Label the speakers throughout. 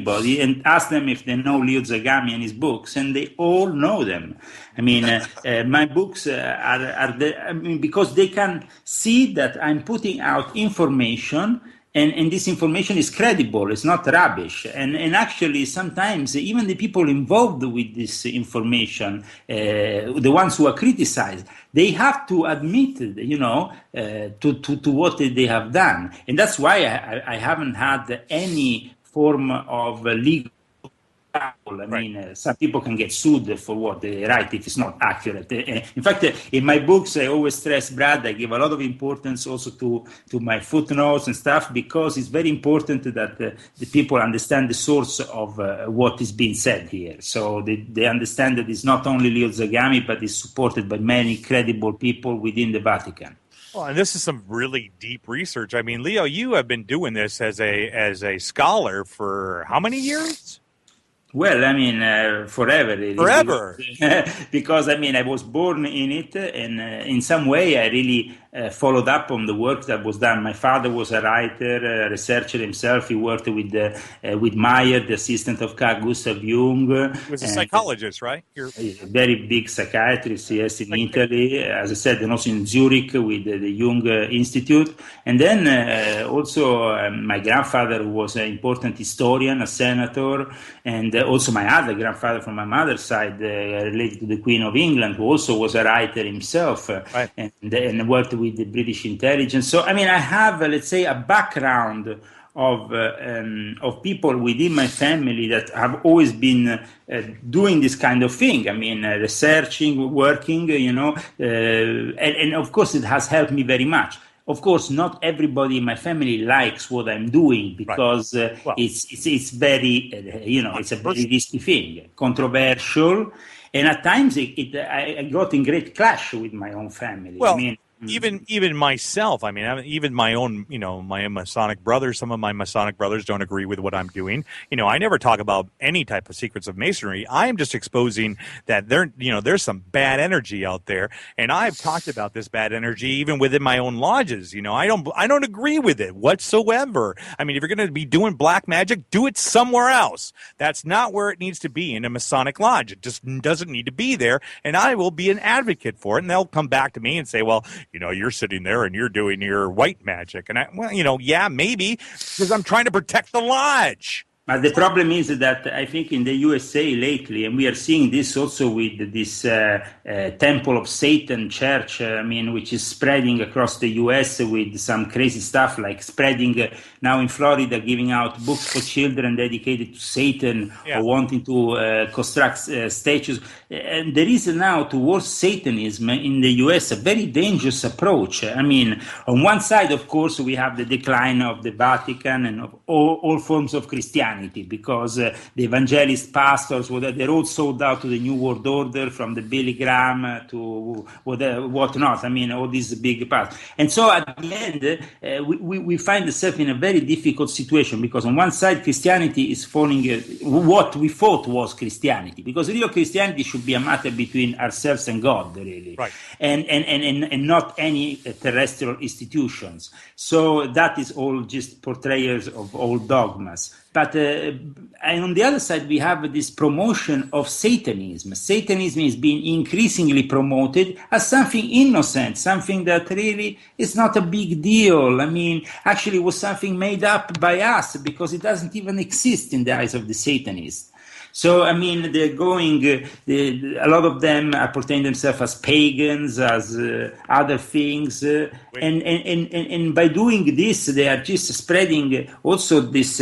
Speaker 1: anybody and ask them if they know Leo Zagami and his books, and they all know them. I mean, my books because they can see that I'm putting out information, and this information is credible, it's not rubbish. And actually, sometimes even the people involved with this information, the ones who are criticized, they have to admit, to what they have done. And that's why I haven't had any form of legal. I mean, some people can get sued for what they write if it's not accurate. In fact, in my books, I always stress, Brad, I give a lot of importance also to my footnotes and stuff, because it's very important that the people understand the source of what is being said here. So they understand that it's not only Leo Zagami, but it's supported by many credible people within the Vatican.
Speaker 2: Well, and this is some really deep research. I mean, Leo, you have been doing this as a scholar for how many years?
Speaker 1: Well, I mean, forever. Really.
Speaker 2: Forever.
Speaker 1: Because, I mean, I was born in it, and in some way I really followed up on the work that was done. My father was a writer, a researcher himself. He worked with Meyer, the assistant of Carl Gustav Jung.
Speaker 2: He was a psychologist, right?
Speaker 1: A very big psychiatrist, yes, in Italy, as I said, and also in Zurich with the Jung Institute. And then also my grandfather was an important historian, a senator, and also my other grandfather from my mother's side, related to the Queen of England, who also was a writer himself, and worked with the British intelligence. So, I mean, I have, let's say, a background of people within my family that have always been doing this kind of thing. I mean, researching, working, and of course it has helped me very much. Of course, not everybody in my family likes what I'm doing, because it's very, it's a very risky thing, controversial, and at times I got in great clash with my own family.
Speaker 2: Well,
Speaker 1: I mean,
Speaker 2: even myself, I mean, even my own, my Masonic brothers, some of my Masonic brothers don't agree with what I'm doing. I never talk about any type of secrets of Masonry. I am just exposing that there's some bad energy out there, and I've talked about this bad energy even within my own lodges. I don't agree with it whatsoever. I mean, if you're going to be doing black magic, do it somewhere else. That's not where it needs to be, in a Masonic lodge. It just doesn't need to be there, and I will be an advocate for it, and they'll come back to me and say, well, you're sitting there and you're doing your white magic. And yeah, maybe, because I'm trying to protect the lodge.
Speaker 1: But the problem is that I think in the USA lately, and we are seeing this also with this Temple of Satan church, which is spreading across the US with some crazy stuff, like spreading now in Florida, giving out books for children dedicated to Satan, or wanting to construct statues. And there is now towards Satanism in the US a very dangerous approach. I mean, on one side, of course, we have the decline of the Vatican and of all forms of Christianity, because the evangelist pastors, they're all sold out to the New World Order, from the Billy Graham to whatnot. I mean, all these big parts. And so at the end, we find ourselves in a very difficult situation, because on one side, Christianity is falling what we thought was Christianity, because real Christianity should be a matter between ourselves and God, really,
Speaker 2: right.
Speaker 1: and not any terrestrial institutions. So that is all just portrayals of old dogmas. But and on the other side, we have this promotion of Satanism. Satanism is being increasingly promoted as something innocent, something that really is not a big deal. I mean, actually it was something made up by us, because it doesn't even exist in the eyes of the Satanists. So, I mean, they're going, a lot of them are portraying themselves as pagans, as other things. And by doing this, they are just spreading also this,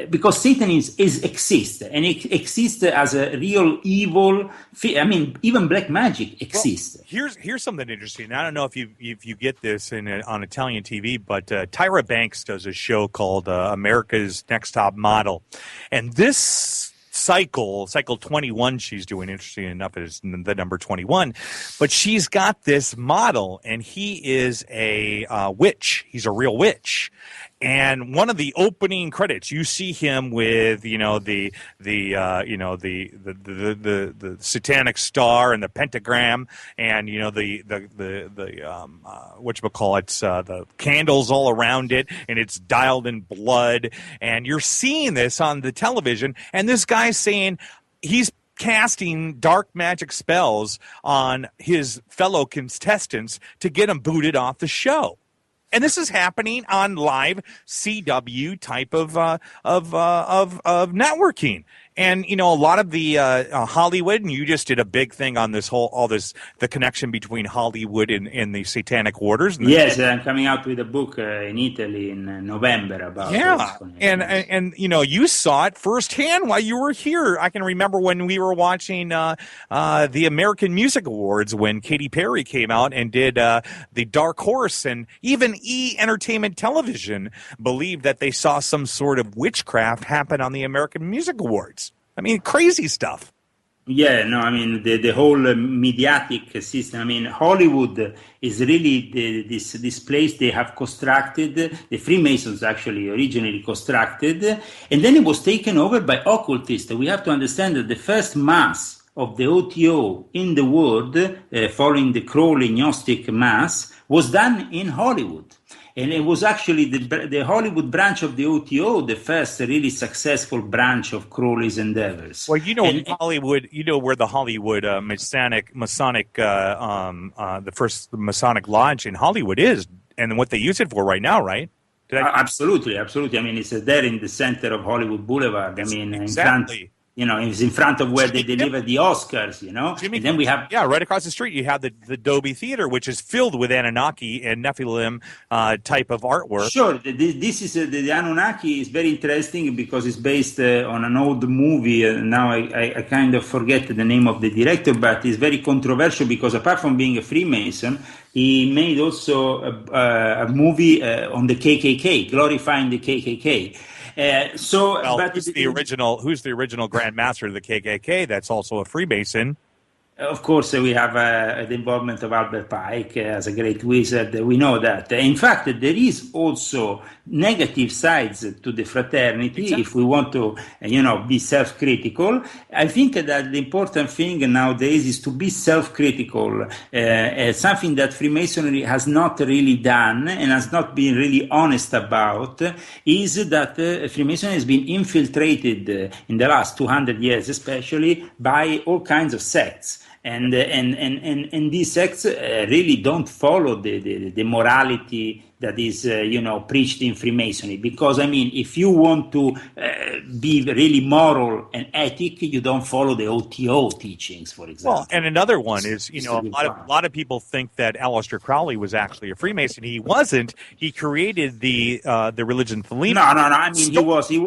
Speaker 1: because Satanism exists, and it exists as a real evil. I mean, even black magic exists.
Speaker 2: Well, here's something interesting. I don't know if you get this on Italian TV, but Tyra Banks does a show called America's Next Top Model. And this cycle 21 she's doing, interesting enough, is the number 21, but she's got this model, and he is a witch. He's a real witch, And one of the opening credits, you see him with the satanic star and the pentagram, and the whatchamacallits, the candles all around it, and it's dialed in blood, and you're seeing this on the television, and this guy's saying he's casting dark magic spells on his fellow contestants to get them booted off the show. And this is happening on live CW type of networking. And, a lot of the Hollywood, and you just did a big thing on the connection between Hollywood and the Satanic Orders.
Speaker 1: Yes, I'm coming out with a book in Italy in November about
Speaker 2: this. And you saw it firsthand while you were here. I can remember when we were watching the American Music Awards when Katy Perry came out and did the Dark Horse, and even E! Entertainment Television believed that they saw some sort of witchcraft happen on the American Music Awards. I mean, crazy stuff.
Speaker 1: Yeah, no, I mean, the whole mediatic system. I mean, Hollywood is really this place they have constructed. The Freemasons actually originally constructed, and then it was taken over by occultists. We have to understand that the first mass of the OTO in the world, following the Crowley Gnostic mass, was done in Hollywood. And it was actually the Hollywood branch of the OTO, the first really successful branch of Crowley's endeavors.
Speaker 2: Well, Hollywood, where the Hollywood Masonic, the first Masonic lodge in Hollywood is, and what they use it for right now, right?
Speaker 1: Absolutely. I mean, it's there in the center of Hollywood Boulevard. I mean,
Speaker 2: exactly.
Speaker 1: It's in front of where they deliver the Oscars,
Speaker 2: Jimmy,
Speaker 1: and then we have...
Speaker 2: Yeah, right across the street, you have the Dolby Theater, which is filled with Anunnaki and Nephilim type of artwork.
Speaker 1: Sure. This is the Anunnaki is very interesting because it's based on an old movie. Now I kind of forget the name of the director, but it's very controversial because apart from being a Freemason, he made also a movie on the KKK, glorifying the KKK.
Speaker 2: Who's the original Grand Master of the KKK? That's also a Freemason.
Speaker 1: Of course, we have the involvement of Albert Pike as a great wizard. We know that. In fact, there is also negative sides to the fraternity. Exactly. If we want to, be self-critical, I think that the important thing nowadays is to be self-critical. Something that Freemasonry has not really done and has not been really honest about is that Freemasonry has been infiltrated in the last 200 years, especially by all kinds of sects. And these sects really don't follow the morality that is, preached in Freemasonry. Because, I mean, if you want to be really moral and ethic, you don't follow the OTO teachings, for example.
Speaker 2: Well, and another one is, a lot of people think that Aleister Crowley was actually a Freemason. He wasn't. He created the religion Thelema.
Speaker 1: No. I mean,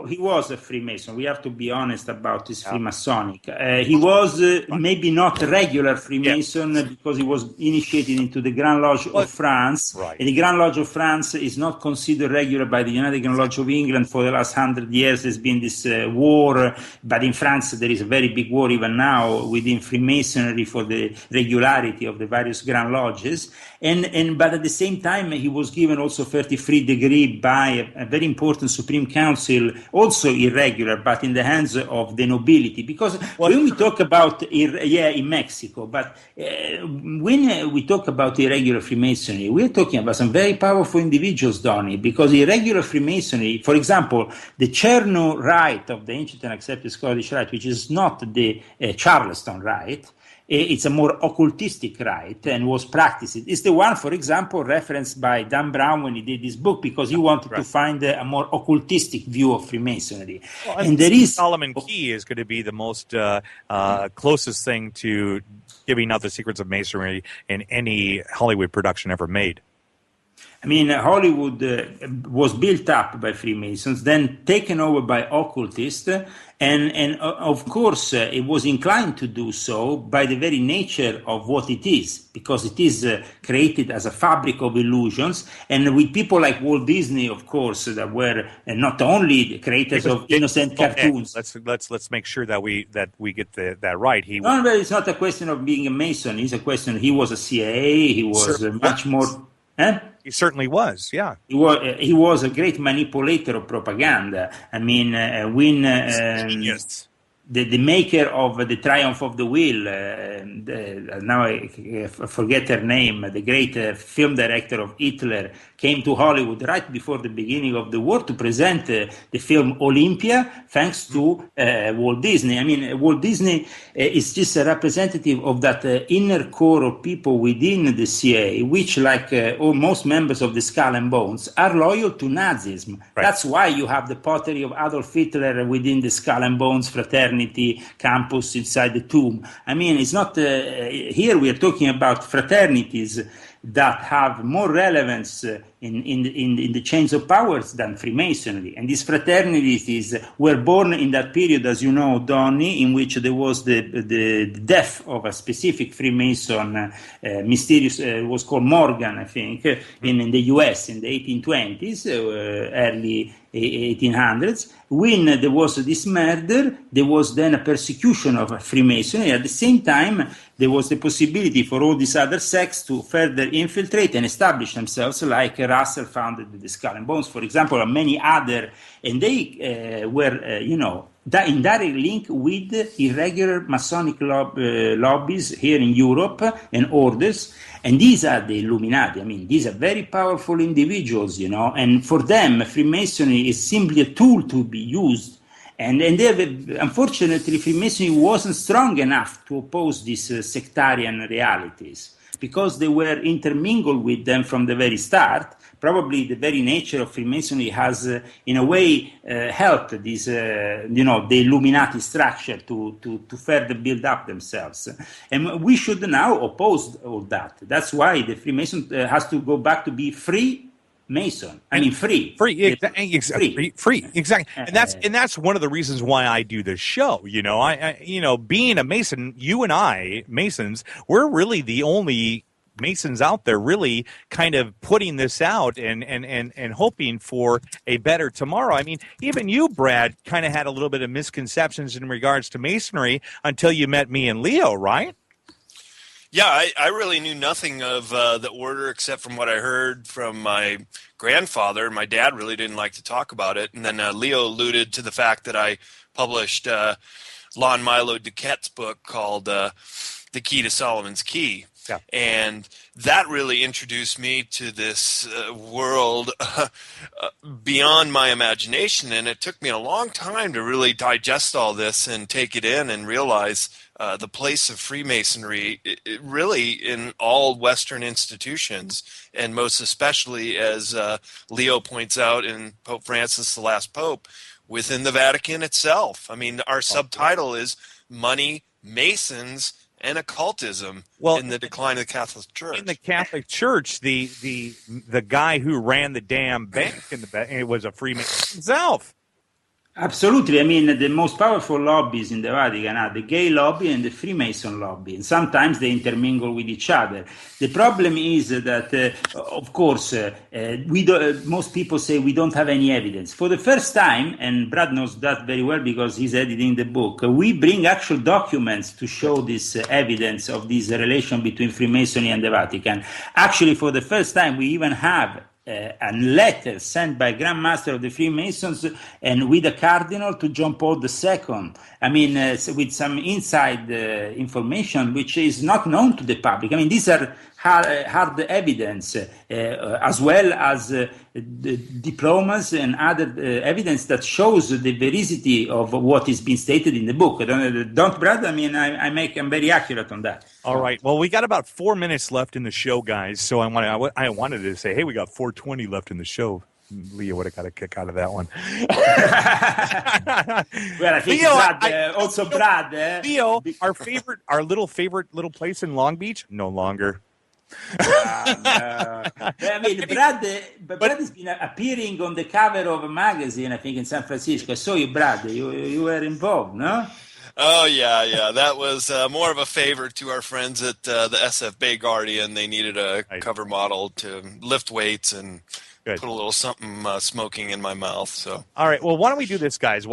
Speaker 1: he was a Freemason. We have to be honest about his Freemasonic. He was maybe not a regular Freemason because he was initiated into the Grand Lodge of France.
Speaker 2: Right.
Speaker 1: And the Grand Lodge of France is not considered regular by the United Grand Lodge of England. For the last 100 years, there's been this war, but in France there is a very big war even now within Freemasonry for the regularity of the various Grand Lodges. But at the same time, he was given also 33 degree by a very important Supreme Council, also irregular, but in the hands of the nobility. Because when we talk about in Mexico, but when we talk about irregular Freemasonry, we're talking about some very powerful individuals, Donnie, because irregular Freemasonry, for example, the Cherno Rite of the Ancient and Accepted Scottish Rite, which is not the Charleston Rite, it's a more occultistic rite and was practiced. It's the one, for example, referenced by Dan Brown when he did this book, because he wanted to find a more occultistic view of Freemasonry.
Speaker 2: Well, and there is Solomon Key is going to be the most closest thing to giving out the secrets of Masonry in any Hollywood production ever made.
Speaker 1: I mean, Hollywood was built up by Freemasons, then taken over by occultists, and of course it was inclined to do so by the very nature of what it is, because it is created as a fabric of illusions, and with people like Walt Disney, of course, that were not only the creators of innocent cartoons.
Speaker 2: Let's make sure that we get that right.
Speaker 1: No, but it's not a question of being a Mason. It's a question. He was a CIA. He was much more.
Speaker 2: He certainly was. Yeah.
Speaker 1: He was a great manipulator of propaganda. I mean, when
Speaker 2: Genius.
Speaker 1: the maker of The Triumph of the Will, now I forget her name, the great film director of Hitler, came to Hollywood right before the beginning of the war to present the film Olympia, thanks to Walt Disney. I mean, Walt Disney is just a representative of that inner core of people within the CIA, which, like most members of the Skull and Bones, are loyal to Nazism. Right. That's why you have the pottery of Adolf Hitler within the Skull and Bones fraternity campus inside the tomb. I mean, it's not here we are talking about fraternities that have more relevance in the chains of powers than Freemasonry. And these fraternities were born in that period, as you know, Donny, in which there was the death of a specific Freemason, mysterious, was called Morgan, I think, in the US in the 1820s, early 1800s. When there was this murder, there was then a persecution of Freemasonry. At the same time, there was the possibility for all these other sects to further infiltrate and establish themselves, like Russell founded the Skull and Bones, for example, and many other. And they were, in direct link with irregular Masonic lobbies here in Europe and orders. And these are the Illuminati. I mean, these are very powerful individuals, and for them, Freemasonry is simply a tool to be used. And unfortunately, Freemasonry wasn't strong enough to oppose these sectarian realities because they were intermingled with them from the very start. Probably the very nature of Freemasonry has, in a way, helped this, the Illuminati structure to further build up themselves. And we should now oppose all that. That's why the Freemason has to go back to be free Mason. I mean, free,
Speaker 2: exactly. And that's one of the reasons why I do this show. I being a Mason, you and I, Masons, we're really the only Masons out there really kind of putting this out and hoping for a better tomorrow. I mean, even you, Brad, kind of had a little bit of misconceptions in regards to Masonry until you met me and Leo, right?
Speaker 3: Yeah, I really knew nothing of the order except from what I heard from my grandfather. My dad really didn't like to talk about it. And then Leo alluded to the fact that I published Lon Milo Duquette's book called The Key to Solomon's Key. Yeah. And that really introduced me to this world beyond my imagination. And it took me a long time to really digest all this and take it in and realize the place of Freemasonry it really in all Western institutions, and most especially, as Leo points out in Pope Francis, the last Pope, within the Vatican itself. I mean, our subtitle is Money, Masons, and Occultism in the decline of the Catholic Church.
Speaker 2: In the Catholic Church, the guy who ran the damn bank it was a Freemason himself.
Speaker 1: Absolutely. I mean, the most powerful lobbies in the Vatican are the gay lobby and the Freemason lobby, and sometimes they intermingle with each other. The problem is that, of course, most people say we don't have any evidence. For the first time, and Brad knows that very well because he's editing the book, we bring actual documents to show this evidence of this relation between Freemasonry and the Vatican. Actually, for the first time, we even have a letter sent by Grand Master of the Freemasons and with a cardinal to John Paul II. I mean, with some inside information which is not known to the public. I mean, these are hard evidence, as well as the diplomas and other evidence that shows the veracity of what is being stated in the book. Don't, Brad? I mean, I'm very accurate on that.
Speaker 2: All right. Well, we got about 4 minutes left in the show, guys. So I wanted to say, hey, we got 4:20 left in the show. Leo would have got a kick out of that one.
Speaker 1: Well, I think Leo, Brad.
Speaker 2: Leo, our little favorite little place in Long Beach, no longer.
Speaker 1: No. I mean, Brad has been appearing on the cover of a magazine, I think, in San Francisco. I saw you, Brad. You were involved, no?
Speaker 3: Oh, yeah. That was more of a favor to our friends at the SF Bay Guardian. They needed a cover model to lift weights, and
Speaker 2: Good.
Speaker 3: put a little something smoking in my mouth. So
Speaker 2: All right. Well, why don't we do this, guys?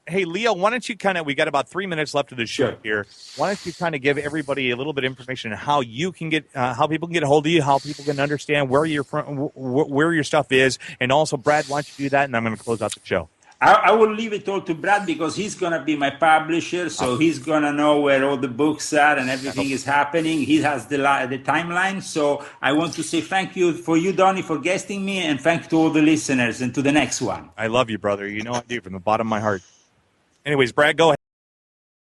Speaker 2: Hey, Leo, why don't you we got about 3 minutes left of the show here. Why don't you kind of give everybody a little bit of information on how you can get, how people can get a hold of you, how people can understand where you're from, where your stuff is. And also, Brad, why don't you do that? And I'm going to close out the show.
Speaker 1: I will leave it all to Brad because he's going to be my publisher, so he's going to know where all the books are and everything is happening. He has the timeline. So I want to say thank you for you, Donnie, for guesting me, and thank you to all the listeners, and to the next one.
Speaker 2: I love you, brother. You know I do from the bottom of my heart. Anyways, Brad, go ahead.